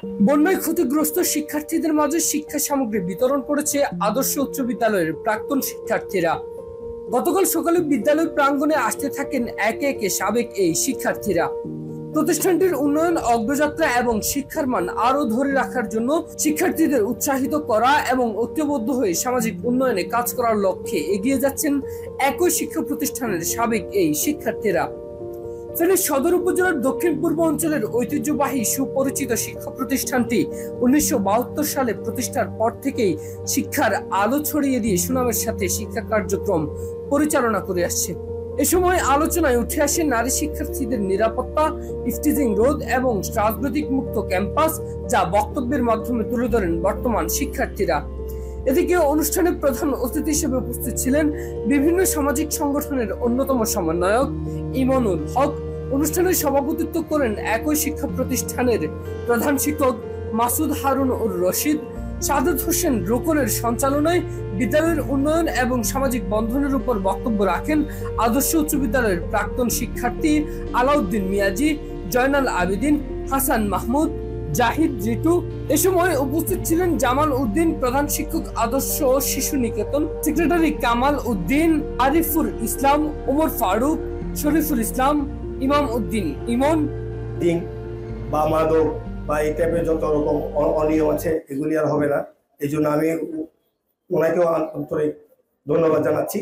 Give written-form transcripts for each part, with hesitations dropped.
বন্যায় ক্ষতিগ্রস্ত শিক্ষার্থীদের মাঝে শিক্ষা সামগ্রী বিতরণ করেছে আদর্শ উচ্চ বিদ্যালয়ের প্রাক্তন শিক্ষার্থীরা। গতকাল সকালে বিদ্যালয় প্রাঙ্গণে আসতে থাকেন একে একে সাবেক এই শিক্ষার্থীরা। প্রতিষ্ঠানটির উন্নয়ন, অগ্রযাত্রা এবং শিক্ষার মান আরো ধরে রাখার জন্য শিক্ষার্থীদের উৎসাহিত করা এবং ঐক্যবদ্ধ হয়ে সামাজিক উন্নয়নে কাজ করার লক্ষ্যে এগিয়ে যাচ্ছেন একই শিক্ষা প্রতিষ্ঠানের সাবেক এই শিক্ষার্থীরা। ফেনী সদর উপজেলার দক্ষিণ পূর্ব অঞ্চলের ঐতিহ্যবাহী সুপরিচিত শিক্ষা প্রতিষ্ঠানটি 1972 সালে প্রতিষ্ঠার পর থেকেই শিক্ষার আলো ছড়িয়ে দিয়ে সুনামের সাথে শিক্ষা কার্যক্রম পরিচালনা করে আসছে। এ সময় আলোচনায় উঠে আসে নারী শিক্ষার্থীদের নিরাপত্তা, ইফটিজিং রোধ এবং রাজনৈতিক মুক্ত ক্যাম্পাস, যা বক্তব্যের মাধ্যমে তুলে ধরেন বর্তমান শিক্ষার্থীরা। এদিকে অনুষ্ঠানে প্রধান অতিথি হিসেবে উপস্থিত ছিলেন বিভিন্ন সামাজিক সংগঠনের অন্যতম সমন্বয়ক ইমানুল হক। অনুষ্ঠানে সভাপতিত্ব করেন একই শিক্ষা প্রতিষ্ঠানের প্রধান শিক্ষক মাসুদ হারুন উর রশিদ। সাদত হোসেন রোকনের সঞ্চালনায় বিদ্যালয়ের উন্নয়ন এবং সামাজিক বন্ধনের উপর বক্তব্য রাখেন আদর্শ উচ্চ বিদ্যালয়ের প্রাক্তন শিক্ষার্থী আলাউদ্দিন মিয়াজি, জয়নাল আবেদিন, হাসান মাহমুদ, জাহিদ রিটু। এ সময় উপস্থিত ছিলেন জামাল উদ্দিন, প্রধান শিক্ষক আদর্শ শিশু নিকেতন, সেক্রেটারি কামাল উদ্দিন, আরিফুল ইসলাম, ওমর ফারুক, শরীফুল ইসলাম, ইমাম উদ্দিন ইমন। বা মাদক বা এই টাইপের যত রকম অনিয়ম আছে এগুলি আর হবে না। এই জন্য আমি ওনাকেও আন্তরিক ধন্যবাদ জানাচ্ছি।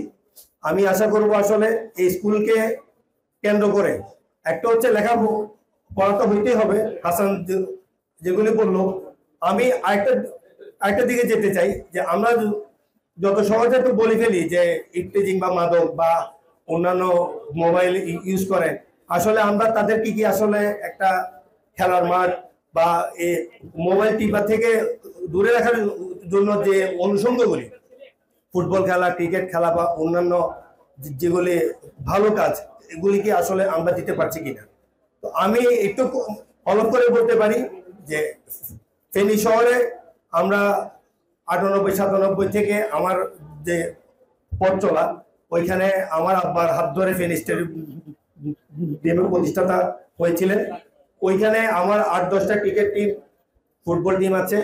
আমি আশা করব আসলে এই স্কুলকে কেন্দ্র করে একটা হচ্ছে লেখাপড়া তো হইতেই হবে, হাসান যেগুলি বললো। আমি আরেকটা দিকে যেতে চাই যে আমরা যত সহজে একটু বলে ফেলি যে ইফটিজিং বা মাদক বা অন্যান্য মোবাইল ইউজ করে, আসলে আমরা তাদেরকে কি আসলে একটা খেলার মাঠ বা এই মোবাইল টিপা থেকে দূরে রাখার জন্য যে অনুষঙ্গগুলি, ফুটবল খেলা, ক্রিকেট খেলা বা অন্যান্য যেগুলি ভালো কাজ, এগুলি কি আসলে আমরা দিতে পারছি কিনা। তো আমি একটু অলপ করে বলতে পারি যে ফেনী শহরে আমরা 98-97 থেকে আমার যে পথ চলা, ওইখানে আমার আব্বার হাত ধরে ফেনী স্টেডিয়ামের প্রতিষ্ঠাতা হয়েছিলেন। ওইখানে আমার 8-10টা ক্রিকেট টিম, ফুটবল টিম আছে।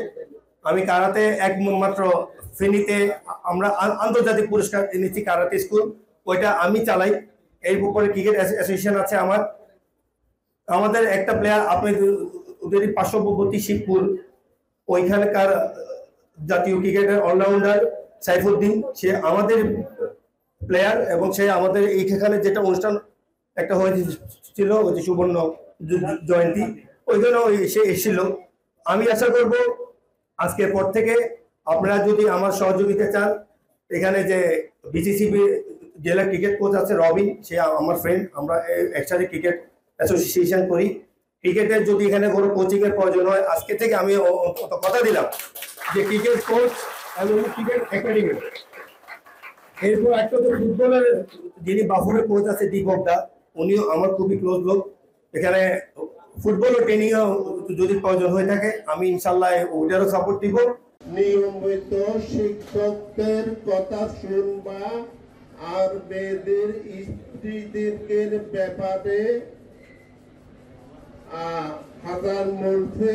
আমি কারাতে একমাত্র ফেনীতে আমরা আন্তর্জাতিক পুরস্কার এনেছি কারাতে স্কুল, ওইটা আমি চালাই। এর উপরে ক্রিকেট অ্যাসোসিয়েশন আছে আমার। আমাদের একটা প্লেয়ার আপনাদের পার্শ্ববর্তী শিবপুর, ওইখানকার জাতীয় ক্রিকেটের অলরাউন্ডার সাইফুদ্দিন, সে আমাদের প্লেয়ার এবং সে আমাদের এইখানে যেটা অনুষ্ঠান একটা হয়েছিল ওই যে সুবর্ণ জয়ন্তী, ওইখানে সে এসেছিল। আমি আশা করব আজকের পর থেকে আপনারা যদি আমার সহযোগিতা চান, এখানে যে বিসিসিবি জেলা ক্রিকেট কোচ আছে রবিন, সে আমার ফ্রেন্ড, আমরা একসাথে ক্রিকেট অ্যাসোসিয়েশন করি। ক্রিকেটের যদি এখানে কোনো কোচিং এর প্রয়োজন হয়, আজকে থেকে আমি কথা দিলাম যে ক্রিকেট কোচ এবং ক্রিকেট একাডেমি। এরপর একটা তো ফুটবলের যিনি বাফুরের কোচ আছে দীপক দা, উনিও আমার খুবই ক্লোজ লোক। এখানে ফুটবল ও ট্রেনিং যদি প্রয়োজন হয়ে থাকে, আমি ইনশাল্লাহ ওটারও সাপোর্ট দিব। নিয়মিত শিক্ষকদের কথা শুনবা আর মেয়েদের স্ত্রীদের ব্যাপারে হাজার বলছে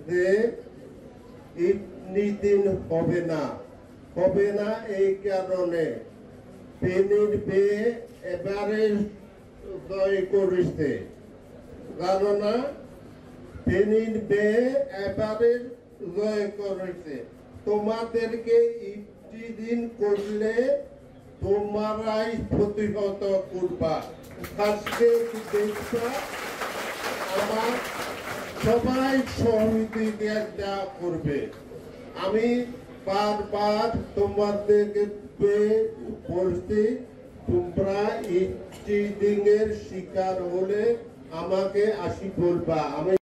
যে নীতিন হবে না এই কারণে ফেনীর মেয়ে এবারে জয় করেছে, জানো না? ফেনীর মেয়ে এবারে জয় করেছে। তোমাদেরকে ইফতিজিং করলে তোমরাই প্রতিহত করবা। আজকে দেখবা আমার সবাই সহযোগিতা করবে। আমি বারবার তোমাদেরকে বলছি, তোমরা ইফতিজিং এর শিকার হলে আমাকে আসি বলবা। আমি